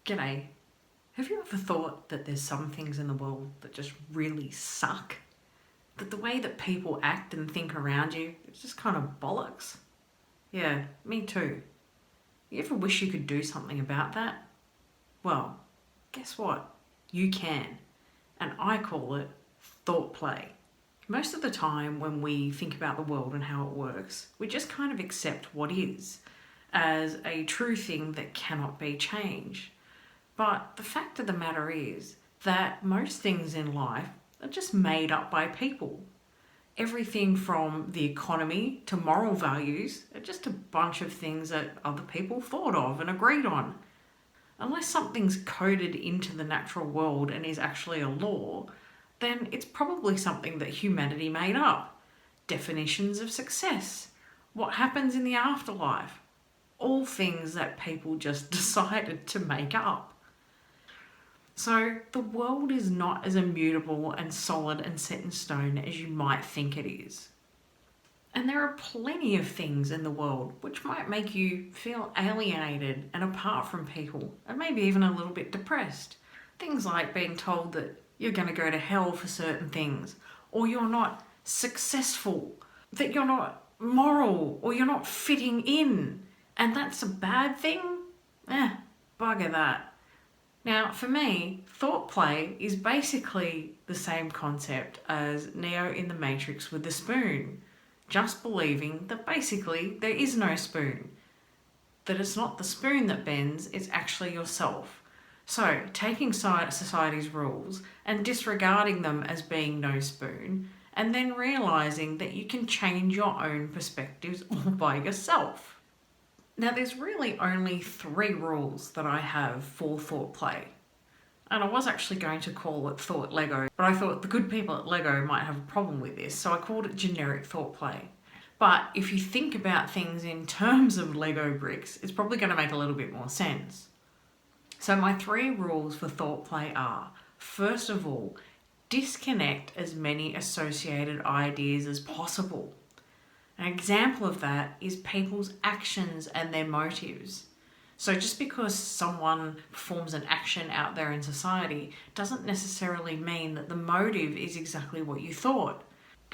G'day. Have you ever thought that there's some things in the world that just really suck? That the way that people act and think around you, it's just kind of bollocks? Yeah, me too. You ever wish you could do something about that? Well, guess what? You can. And I call it thought play. Most of the time when we think about the world and how it works, we just kind of accept what is as a true thing that cannot be changed. But the fact of the matter is that most things in life are just made up by people. Everything from the economy to moral values are just a bunch of things that other people thought of and agreed on. Unless something's coded into the natural world and is actually a law, then it's probably something that humanity made up. Definitions of success, what happens in the afterlife, all things that people just decided to make up. So the world is not as immutable and solid and set in stone as you might think it is. And there are plenty of things in the world which might make you feel alienated and apart from people, and maybe even a little bit depressed. Things like being told that you're going to go to hell for certain things, or you're not successful, that you're not moral, or you're not fitting in. And that's a bad thing? Bugger that. Now, for me, thought play is basically the same concept as Neo in the Matrix with the spoon. Just believing that basically there is no spoon. That it's not the spoon that bends, it's actually yourself. So, taking society's rules and disregarding them as being no spoon, and then realising that you can change your own perspectives all by yourself. Now, there's really only 3 rules that I have for thought play. And I was actually going to call it thought Lego, but I thought the good people at Lego might have a problem with this, so I called it generic thought play. But if you think about things in terms of Lego bricks, it's probably going to make a little bit more sense. So my 3 rules for thought play are, first of all, disconnect as many associated ideas as possible. An example of that is people's actions and their motives. So just because someone performs an action out there in society doesn't necessarily mean that the motive is exactly what you thought.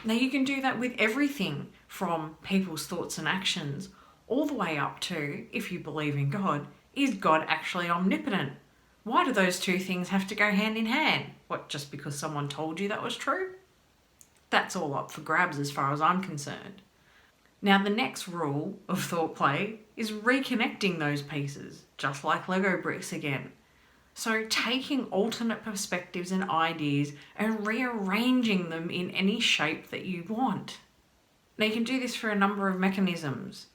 Now you can do that with everything from people's thoughts and actions all the way up to, if you believe in God, is God actually omnipotent? Why do those 2 things have to go hand in hand? What, just because someone told you that was true? That's all up for grabs as far as I'm concerned. Now, the next rule of thought play is reconnecting those pieces, just like Lego bricks again. So taking alternate perspectives and ideas and rearranging them in any shape that you want. Now, you can do this for a number of mechanisms.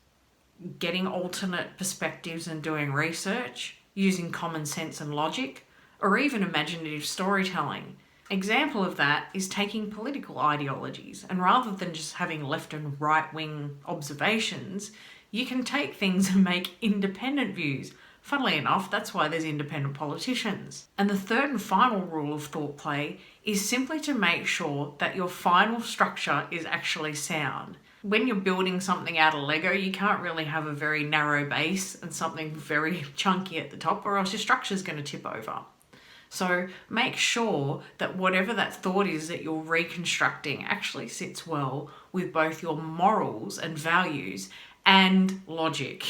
Getting alternate perspectives and doing research, using common sense and logic, or even imaginative storytelling. Example of that is taking political ideologies, and rather than just having left and right wing observations, you can take things and make independent views. Funnily enough, that's why there's independent politicians. And the third and final rule of thought play is simply to make sure that your final structure is actually sound. When you're building something out of Lego, you can't really have a very narrow base and something very chunky at the top, or else your structure's going to tip over. So make sure that whatever that thought is that you're reconstructing actually sits well with both your morals and values and logic.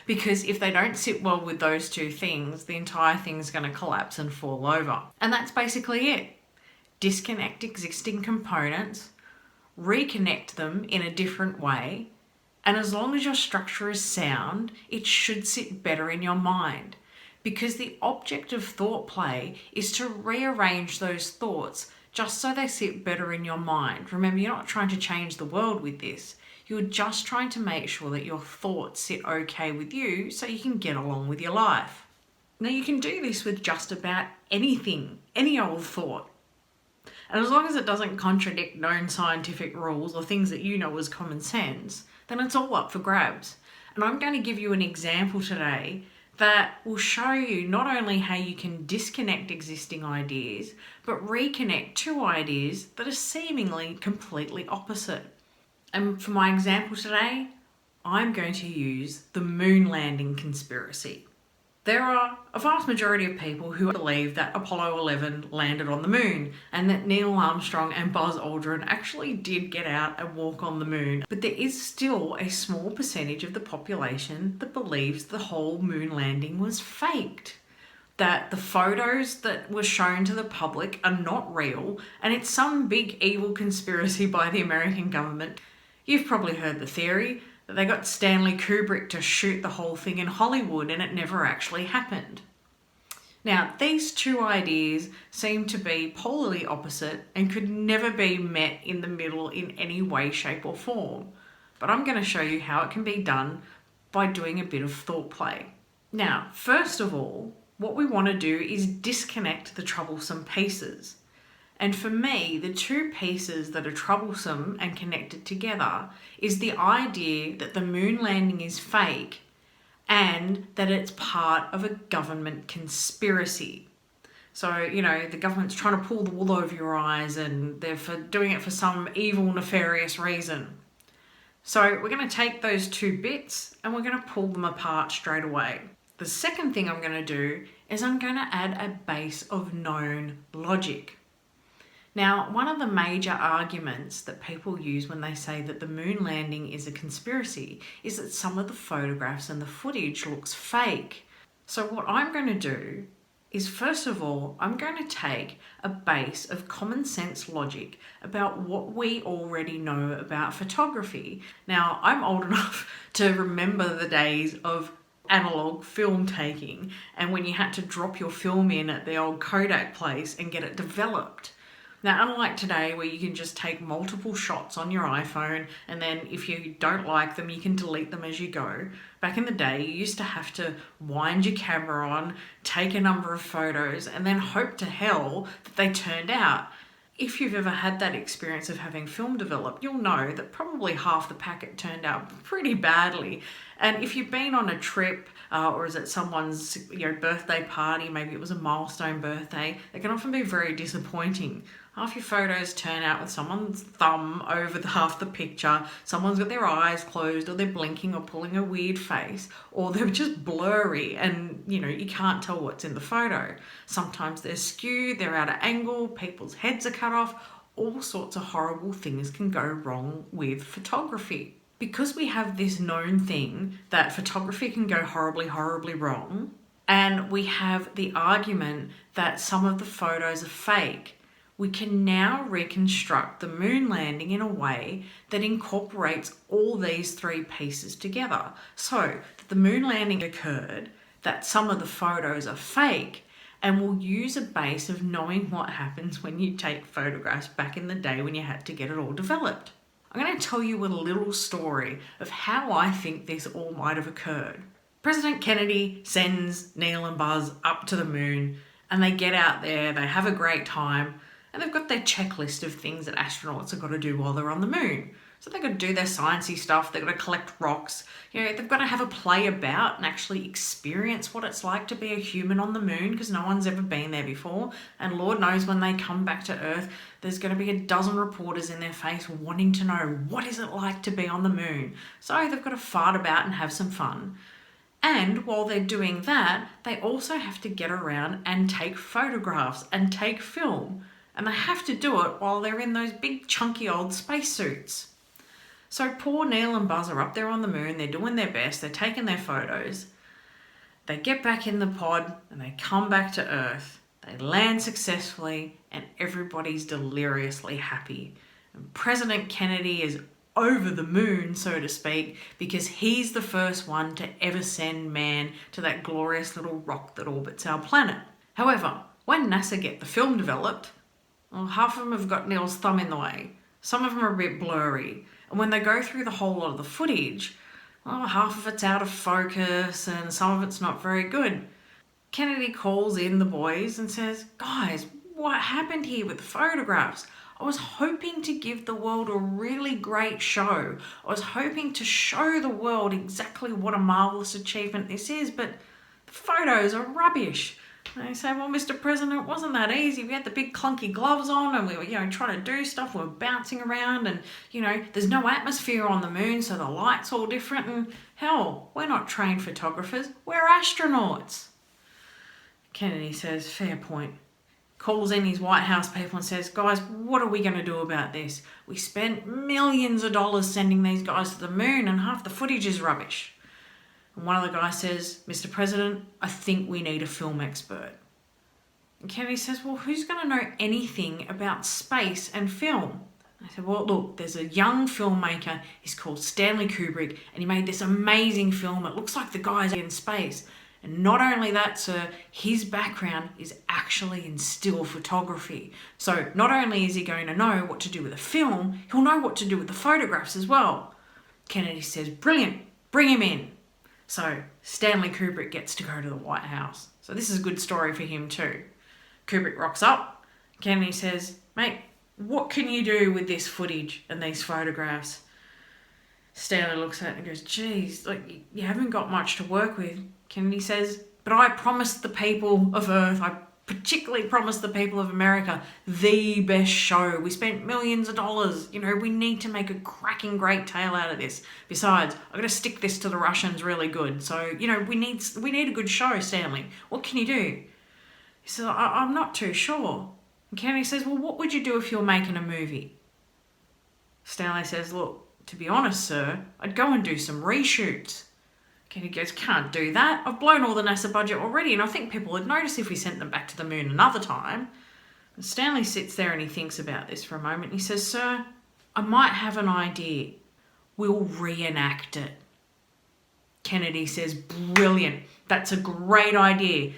Because if they don't sit well with those 2 things, the entire thing's going to collapse and fall over. And that's basically it. Disconnect existing components, reconnect them in a different way, and as long as your structure is sound, it should sit better in your mind. Because the object of thought play is to rearrange those thoughts just so they sit better in your mind. Remember, you're not trying to change the world with this. You're just trying to make sure that your thoughts sit okay with you so you can get along with your life. Now, you can do this with just about anything, any old thought. And as long as it doesn't contradict known scientific rules or things that you know as common sense, then it's all up for grabs. And I'm going to give you an example today that will show you not only how you can disconnect existing ideas, but reconnect 2 ideas that are seemingly completely opposite. And for my example today, I'm going to use the moon landing conspiracy. There are a vast majority of people who believe that Apollo 11 landed on the moon and that Neil Armstrong and Buzz Aldrin actually did get out and walk on the moon. But there is still a small percentage of the population that believes the whole moon landing was faked. That the photos that were shown to the public are not real and it's some big evil conspiracy by the American government. You've probably heard the theory that they got Stanley Kubrick to shoot the whole thing in Hollywood and it never actually happened. Now, these two ideas seem to be polarly opposite and could never be met in the middle in any way, shape, or form. But I'm going to show you how it can be done by doing a bit of thought play. Now, first of all, what we want to do is disconnect the troublesome pieces. And for me, the two pieces that are troublesome and connected together is the idea that the moon landing is fake and that it's part of a government conspiracy. So, the government's trying to pull the wool over your eyes and they're doing it for some evil, nefarious reason. So we're going to take those two bits and we're going to pull them apart straight away. The second thing I'm going to do is I'm going to add a base of known logic. Now, one of the major arguments that people use when they say that the moon landing is a conspiracy is that some of the photographs and the footage looks fake. So what I'm going to do is, first of all, I'm going to take a base of common sense logic about what we already know about photography. Now, I'm old enough to remember the days of analog film taking and when you had to drop your film in at the old Kodak place and get it developed. Now, unlike today where you can just take multiple shots on your iPhone and then if you don't like them, you can delete them as you go. Back in the day, you used to have to wind your camera on, take a number of photos, and then hope to hell that they turned out. If you've ever had that experience of having film developed, you'll know that probably half the packet turned out pretty badly. And if you've been on a trip or is it someone's birthday party, maybe it was a milestone birthday, it can often be very disappointing. Half your photos turn out with someone's thumb over half the picture, someone's got their eyes closed or they're blinking or pulling a weird face, or they're just blurry and you can't tell what's in the photo. Sometimes they're skewed, they're out of angle, people's heads are cut off. All sorts of horrible things can go wrong with photography. Because we have this known thing that photography can go horribly, horribly wrong, and we have the argument that some of the photos are fake, we can now reconstruct the moon landing in a way that incorporates all these three pieces together. So that the moon landing occurred, that some of the photos are fake, and we'll use a base of knowing what happens when you take photographs back in the day when you had to get it all developed. I'm going to tell you a little story of how I think this all might have occurred. President Kennedy sends Neil and Buzz up to the moon and they get out there, they have a great time, and they've got their checklist of things that astronauts have got to do while they're on the moon. So they've got to do their sciencey stuff, they've got to collect rocks, they've got to have a play about and actually experience what it's like to be a human on the moon because no one's ever been there before. And Lord knows when they come back to Earth, there's going to be a dozen reporters in their face wanting to know what is it like to be on the moon. So they've got to fart about and have some fun. And while they're doing that, they also have to get around and take photographs and take film. And they have to do it while they're in those big chunky old spacesuits. So poor Neil and Buzz are up there on the moon, they're doing their best, they're taking their photos. They get back in the pod and they come back to Earth. They land successfully and everybody's deliriously happy. And President Kennedy is over the moon, so to speak, because he's the first one to ever send man to that glorious little rock that orbits our planet. However, when NASA get the film developed, well, half of them have got Neil's thumb in the way. Some of them are a bit blurry. And when they go through the whole lot of the footage, well, half of it's out of focus and some of it's not very good. Kennedy calls in the boys and says, "Guys, what happened here with the photographs? I was hoping to give the world a really great show. I was hoping to show the world exactly what a marvellous achievement this is, but the photos are rubbish." And they say, "Well, Mr. President, it wasn't that easy. We had the big clunky gloves on and we were, trying to do stuff. We were bouncing around and, there's no atmosphere on the moon, so the light's all different. And hell, we're not trained photographers. We're astronauts." Kennedy says, fair point. Calls in his White House people and says, guys, what are we going to do about this? We spent millions of dollars sending these guys to the moon and half the footage is rubbish. And one of the guys says, Mr. President, I think we need a film expert. And Kennedy says, well, who's going to know anything about space and film? And I said, well, look, there's a young filmmaker. He's called Stanley Kubrick, and he made this amazing film. It looks like the guy's in space. And not only that, sir, his background is actually in still photography. So not only is he going to know what to do with the film, he'll know what to do with the photographs as well. Kennedy says, brilliant, bring him in. So Stanley Kubrick gets to go to the White House. So this is a good story for him too. Kubrick rocks up. Kennedy says, mate, what can you do with this footage and these photographs? Stanley looks at it and goes, geez, like you haven't got much to work with. Kennedy says, but I promised the people of Earth, I particularly promised the people of America, the best show. We spent millions of dollars. You know, we need to make a cracking great tale out of this. Besides, I've got to stick this to the Russians really good. So, you know, we need a good show, Stanley. What can you do? He says, I'm not too sure. And Kennedy says, well, what would you do if you're making a movie? Stanley says, look, to be honest, sir, I'd go and do some reshoots. Kennedy goes, can't do that. I've blown all the NASA budget already, and I think people would notice if we sent them back to the moon another time. And Stanley sits there and he thinks about this for a moment. He says, sir, I might have an idea. We'll reenact it. Kennedy says, brilliant. That's a great idea.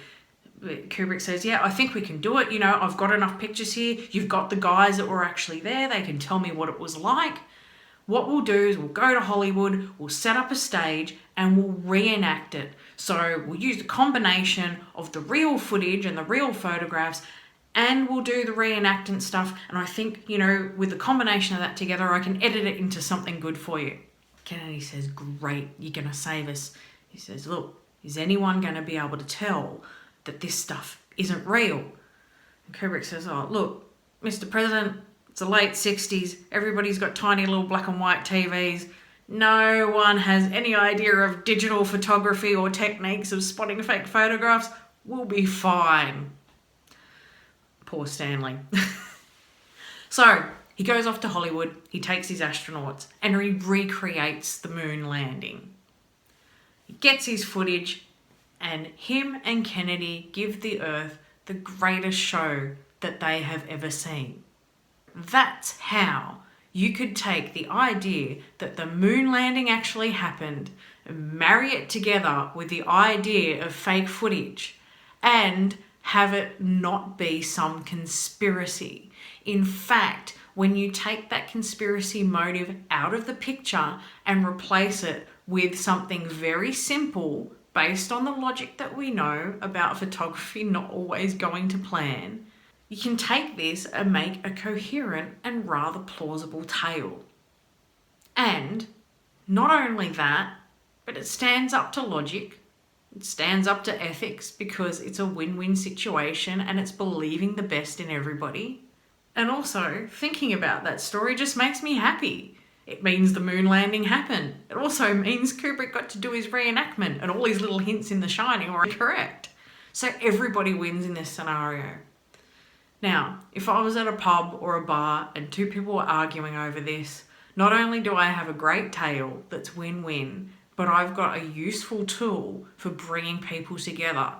Kubrick says, yeah, I think we can do it. You know, I've got enough pictures here. You've got the guys that were actually there. They can tell me what it was like. What we'll do is we'll go to Hollywood, we'll set up a stage and we'll reenact it. So we'll use a combination of the real footage and the real photographs, and we'll do the reenactment stuff. And I think, you know, with the combination of that together, I can edit it into something good for you. Kennedy says, great, you're going to save us. He says, look, is anyone going to be able to tell that this stuff isn't real? And Kubrick says, oh, look, Mr. President, it's the late 60s. Everybody's got tiny little black and white TVs. No one has any idea of digital photography or techniques of spotting fake photographs. We'll be fine. Poor Stanley. So he goes off to Hollywood. He takes his astronauts and he recreates the moon landing. He gets his footage, and him and Kennedy give the Earth the greatest show that they have ever seen. That's how you could take the idea that the moon landing actually happened and marry it together with the idea of fake footage and have it not be some conspiracy. In fact, when you take that conspiracy motive out of the picture and replace it with something very simple based on the logic that we know about photography not always going to plan, you can take this and make a coherent and rather plausible tale. And not only that, but it stands up to logic, it stands up to ethics because it's a win-win situation and it's believing the best in everybody. And also, thinking about that story just makes me happy. It means the moon landing happened. It also means Kubrick got to do his reenactment and all his little hints in The Shining were correct. So everybody wins in this scenario. Now, if I was at a pub or a bar and two people were arguing over this, not only do I have a great tale that's win-win, but I've got a useful tool for bringing people together,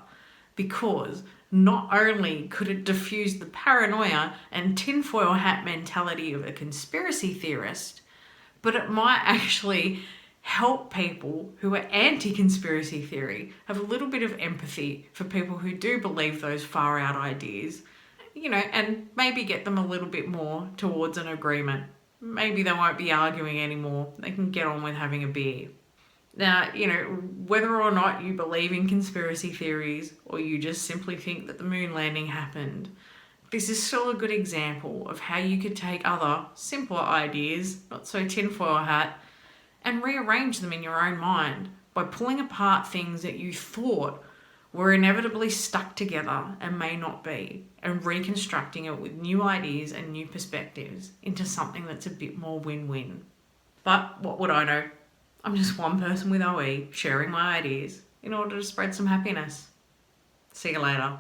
because not only could it diffuse the paranoia and tinfoil hat mentality of a conspiracy theorist, but it might actually help people who are anti-conspiracy theory have a little bit of empathy for people who do believe those far-out ideas, you know, and maybe get them a little bit more towards an agreement. Maybe they won't be arguing anymore. They can get on with having a beer. Now, you know, whether or not you believe in conspiracy theories or you just simply think that the moon landing happened, this is still a good example of how you could take other simpler ideas, not so tinfoil hat, and rearrange them in your own mind by pulling apart things that you thought were inevitably stuck together and may not be, and reconstructing it with new ideas and new perspectives into something that's a bit more win-win. But what would I know? I'm just one person with OE sharing my ideas in order to spread some happiness. See you later.